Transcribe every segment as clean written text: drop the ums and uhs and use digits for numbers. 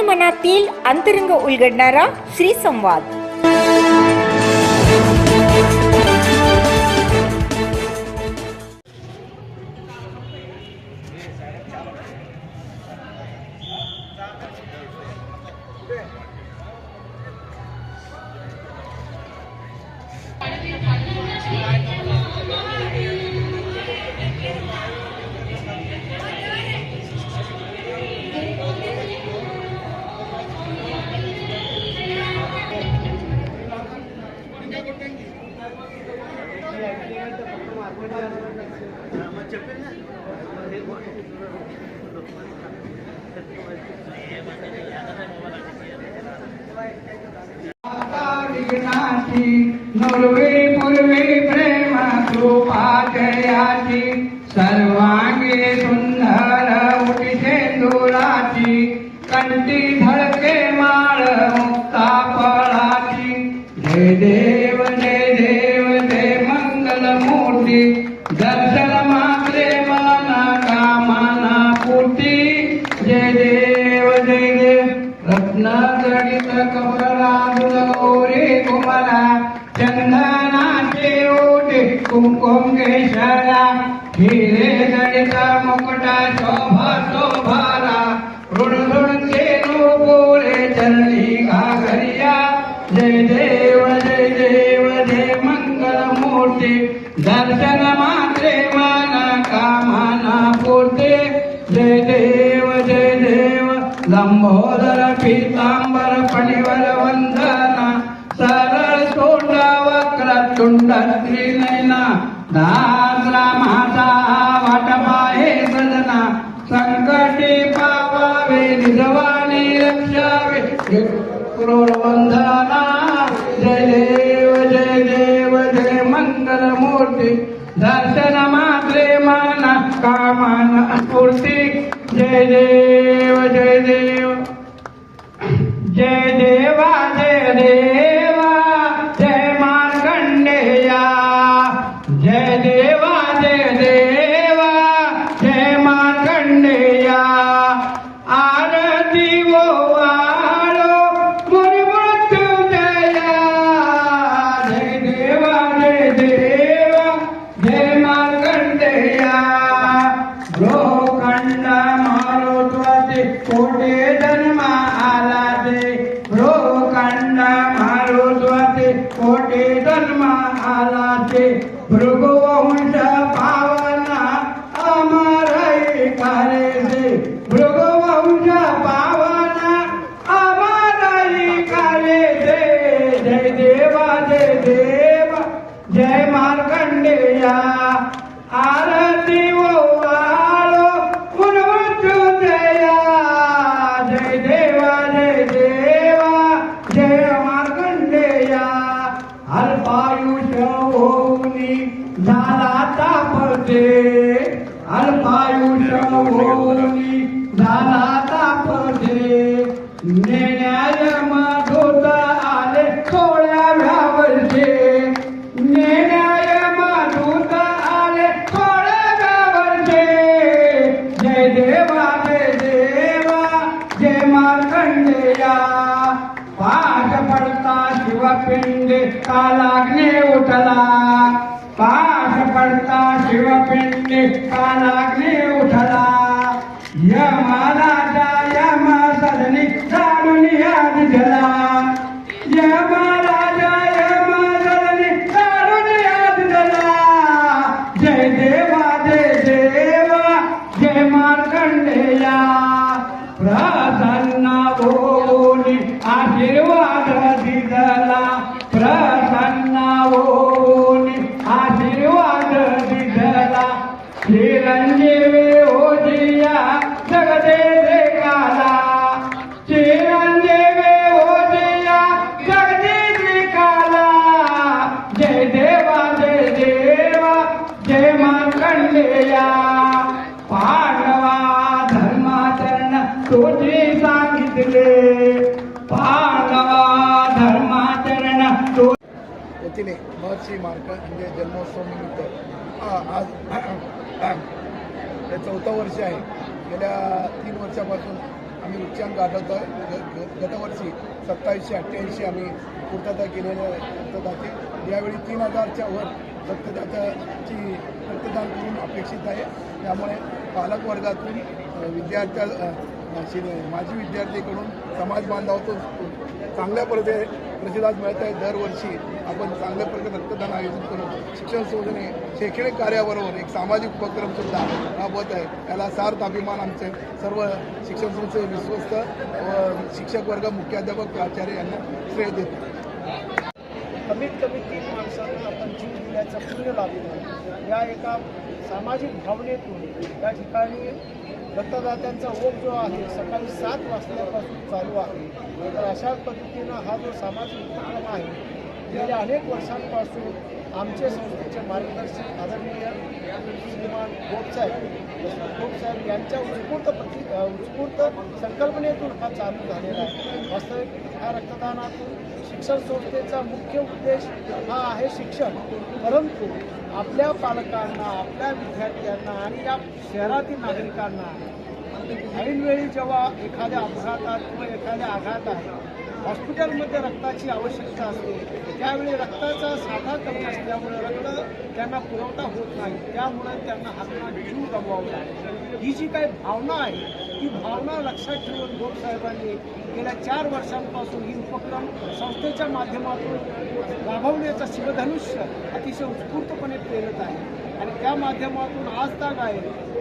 मनातील अंतरंग उलगडणारा श्री संवाद. नववे पूर्वे प्रेम कृपा जयाची सर्वांगे सुंदर उठी सेंदुराची कंठी धडके माळ मुक्ता फळाची. जय देव जय देव जय मंगल मूर्ती दर्शन मात्रे मना कामना पूर्ती. जय देव जय देव रत्न जडित कमळाला गौरी कुमला चंदनाचे ओटे कुंकुम केशरा हिरे जडित मुकुटा शोभा शोभारा ऋणधुणचे नूपुरे चरणी घागरिया. जय देव जय देव जय मंगल मूर्ती दर्शन मात्रे मन कामना पूर्ती. जय देव जय देव लंबोदर पीतांबर पणिवर वंदना सरळ तोंड वक्र तुंड त्रिनयना दासरा माझा वाटपा हे सजना संकटी पावावे निजवानी रक्षावे क्रूर वंदना. जय देव जय मंगल मूर्ती दर्शन मात्रे मन कामना पूर्ती. जय देव जय देव जय देवा जय देवा जय मार्कंडेया. जय देवा जय देवा जय मार्कंडेया. आरती वो वाळो मुरी मृत्युंजया. जय देवा जय देवा जय मार्कंडेया. भ्रोखंड मारुत्वाचे कोटे जन्म आला दे. भ्रोखंड मारुत्वाचे कोटे जन्म आला दे. भृगुवंश पावना अमर करे दे. भृगुवंश पावना अमर करे दे. जय देवा जय देवा जय मार्कंडेया. आरती वो वाळो मृत्युंजया. जय देवा जय मार्कंडेया. अल्पायुष होऊनी झाला तापते. अल्पायुष होऊनी झाला तापते. नेण्याय मधुत आले 16व्या वर्षे. नेण्याय मधुत आले 16व्या वर्षे. जय देवा जय मार्कंडेया. पाठ पडता शिवपिंडे कालाग्ने उठला. पाठ पडता शिवपिंडे कालाग्ने उठला. यमराजा यम सदनी जाणून याद झाला. यमराजा यम सदनी जाणून याद झाला. जय देवा जय मार्कंडेया. प्रसन्न होऊनी आशीर्वाद दिदला. प्रसन्न होऊनी आशीर्वाद दिदला. चिरंजीवी होजिया जगदे देखाला. चिरंजीवी होजिया जगदे देखाला. जय देवा जय मार्कंडेया. पांडवा धर्माचरण तुझी सांगितले. पांडवा धर्माचरण येथील महर्षी मार्कंडेय जन्मोत्सव निमित्त आज हे 4थं वर्ष आहे. गेल्या 3 वर्षापासून आम्ही उच्चांक गाठवतो आहे. गतवर्षी 2788 आम्ही पूर्तता केलेल्या रक्तदाते. यावेळी 3000च्या वर रक्तदान करून अपेक्षित आहे. त्यामुळे पालक वर्गातून माजी विद्यार्थीकडून समाज बांधवातून चांगल्या प्रकारे प्रतिसाद मिळत आहे. दरवर्षी आपण चांगल्या प्रकारे रक्तदान आयोजित करून शिक्षण संस्थेने शैक्षणिक कार्याबरोबर एक सामाजिक उपक्रमसुद्धा राबवत आहे. याला सार्थ अभिमान आमचे सर्व शिक्षण संस्थेचे विश्वस्त व शिक्षक वर्ग, मुख्याध्यापक, प्राचार्य यांना श्रेय देतो. कमीत कमी 3 माणसांना आपण जीव दिल्याचं पुण्य लाभलं. या एका सामाजिक भावनेतून या ठिकाणी रक्तदात्यांचा ओघ जो आहे सकाळी 7 वाजल्यापासून चालू आहे. तर अशा पद्धतीनं हा जो सामाजिक उपक्रम आहे गेल्या अनेक वर्षांपासून आमचे संस्थेचे मार्गदर्शक आदरणीय श्रीमान गोपसाहेब यांच्या उत्स्फूर्त संकल्पनेतून हा चालू झालेला आहे. वास्तविक ह्या रक्तदानातून शिक्षण संस्थेचा मुख्य उद्देश हा आहे शिक्षण, परंतु आपल्या पालकांना, आपल्या विद्यार्थ्यांना आणि या शहरातील नागरिकांना ऐनवेळी जेव्हा एखाद्या अपघातात किंवा एखाद्या आघातात हॉस्पिटलमध्ये रक्ताची आवश्यकता असते, त्यावेळी रक्ताचा साठा कमी असल्यामुळे रक्त त्यांना पुरवठा होत नाही. त्यामुळे त्यांना हाताला जीव गमवावा लागतो. ही जी काही भावना आहे ती भावना लक्षात ठेवून गोपसाहेबांनी गेल्या 4 वर्षांपासून ही उपक्रम संस्थेच्या माध्यमातून राबवण्याचं शिवधनुष्य अतिशय उत्स्फूर्तपणे प्रेरित आहे. आणि त्या माध्यमातून आज ताग आहे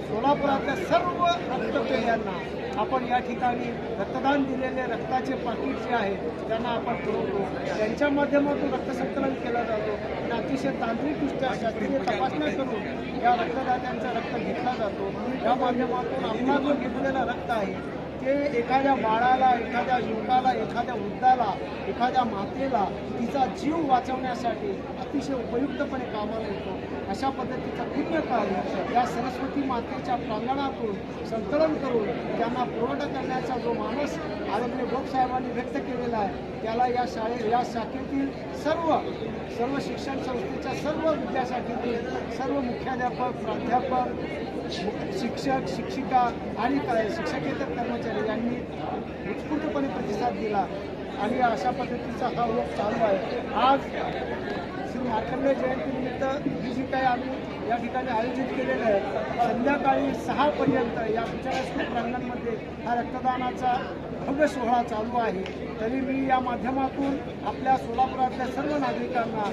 सोलापुरातल्या सर्व रक्तपेढ्यांना आपण या ठिकाणी रक्तदान दिलेले रक्ताचे पाकीट जे आहे त्यांना आपण पुरवतो. त्यांच्या माध्यमातून रक्तसंकलन केलं जातो आणि अतिशय तांत्रिकदृष्ट्या शास्त्रीय तपासण्या करून या रक्तदात्यांचा रक्त घेतला जातो. या माध्यमातून आपण जो घेतलेलं रक्त आहे ते एखाद्या बाळाला, एखाद्या युवकाला, एखाद्या वृद्धाला, एखाद्या मातेला तिचा जीव वाचवण्यासाठी अतिशय उपयुक्तपणे कामाला येतो. अशा पद्धतीचं पुण्य कार्य या सरस्वती मातेच्या प्रांगणातून संकलन करून त्यांना पुरवठा करण्याचा जो मानस आदरणीय गोपसाहेबांनी व्यक्त केलेला आहे त्याला या शाखेतील सर्व शिक्षण संस्थेच्या सर्व विद्याशाखेतील सर्व मुख्याध्यापक, प्राध्यापक, शिक्षक, शिक्षिका आणि शिक्षकेतर कर्मचारी यांनी उत्स्फूर्तपणे प्रतिसाद दिला आणि अशा पद्धतीचा हा ओघ चालू आहे. आज श्री मार्कंडेय जयंतीनिमित्त ही जी काही आम्ही या ठिकाणी आयोजित केलेलं आहे संध्याकाळी 6 पर्यंत या विचार स्कूल प्रांगणामध्ये हा रक्तदानाचा भव्य सोहळा चालू आहे. तरी मी या माध्यमातून आपल्या सोलापुरातल्या सर्व नागरिकांना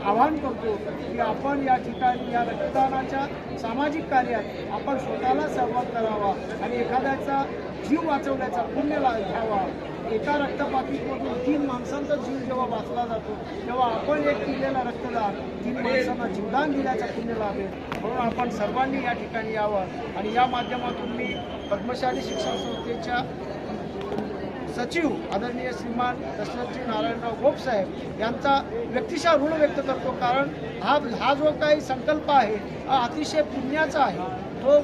आवाहन करतो की आपण या ठिकाणी या रक्तदानाच्या सामाजिक कार्यात आपण स्वतःला सहभाग करावा आणि एखाद्याचा जीव वाचवण्याचा पुण्य घ्यावा. एका रक्तपाकीटमधून 3 माणसांचा जीव जेव्हा वाचला जातो तेव्हा आपण एक केलेला रक्तदान 3 माणसांना जीवदान दिल्याचा पुण्य लाभेल. म्हणून आपण सर्वांनी या ठिकाणी यावं आणि या माध्यमातून मी पद्मशाली शिक्षण संस्थेच्या सचिव आदरणीय श्रीमान दशरथजी नारायणराव गोपसाहेब यांचा व्यक्तिशः ऋण व्यक्त करतो. कारण हा जो काही संकल्प आहे हा अतिशय पुण्याचा आहे. तो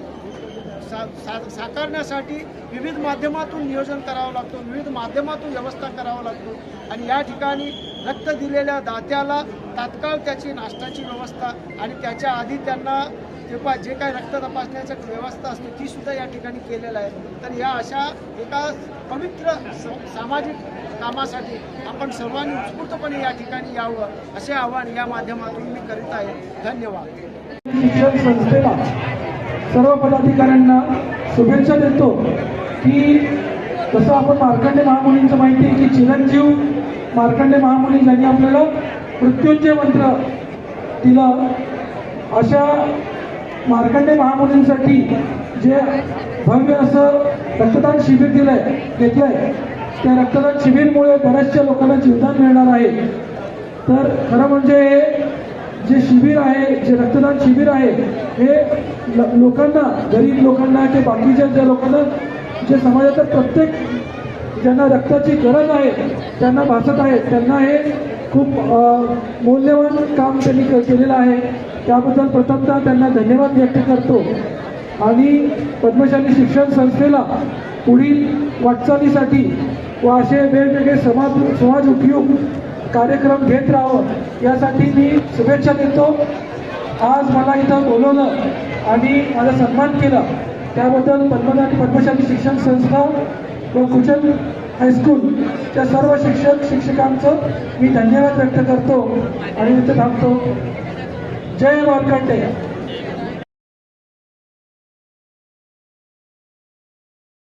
साकारण्यासाठी विविध माध्यमातून नियोजन करावं लागतो, विविध माध्यमातून व्यवस्था करावं लागतो आणि या ठिकाणी रक्त दिलेल्या दात्याला तात्काळ त्याची नाश्त्याची व्यवस्था आणि त्याच्या आधी त्यांना जे काही रक्त तपासण्याची व्यवस्था असते ती सुद्धा या ठिकाणी केलेलं आहे. तर या अशा एका पवित्र सामाजिक कामासाठी आपण सर्वांनी उत्स्फूर्तपणे या ठिकाणी यावं असे आवाहन या माध्यमातून मी करीत आहे. धन्यवाद. शिक्षण संस्थेला सर्व पदाधिकाऱ्यांना शुभेच्छा देतो की जसं आपण मार्कंडेय महामुनींचं माहिती आहे की चिरंजीव मार्कंडेय महामुनी ज्यांनी आपल्याला मृत्युंजय मंत्र दिलं, अशा मार्कंडेय महामुनींसाठी जे भव्य असं रक्तदान शिबिर घेतलंय त्या रक्तदान शिबिरमुळे बऱ्याचशा लोकांना जीवदान मिळणार आहे. तर खरं म्हणजे जे शिबिर आहे, जे रक्तदान शिबिर आहे हे लोकांना, गरीब लोकांना की बाकीच्या ज्या लोकांना जे समाजाच्या प्रत्येक ज्यांना रक्ताची गरज आहे त्यांना भासत आहे त्यांना हे खूप मौल्यवान काम त्यांनी केलेलं आहे. त्याबद्दल प्रथमतः त्यांना धन्यवाद व्यक्त करतो आणि पद्मशाली शिक्षण संस्थेला पुढील वाटचालीसाठी व असे वेगवेगळे समाज उपयोग कार्यक्रम घेत राहावं यासाठी मी शुभेच्छा देतो. आज मला इथं बोलवलं आणि माझा सन्मान केला त्याबद्दल पद्मशाली शिक्षण संस्था व कुचल हायस्कूलच्या सर्व शिक्षक शिक्षकांचं मी धन्यवाद व्यक्त करतो आणि इथे थांबतो. जय मार्कंडेय.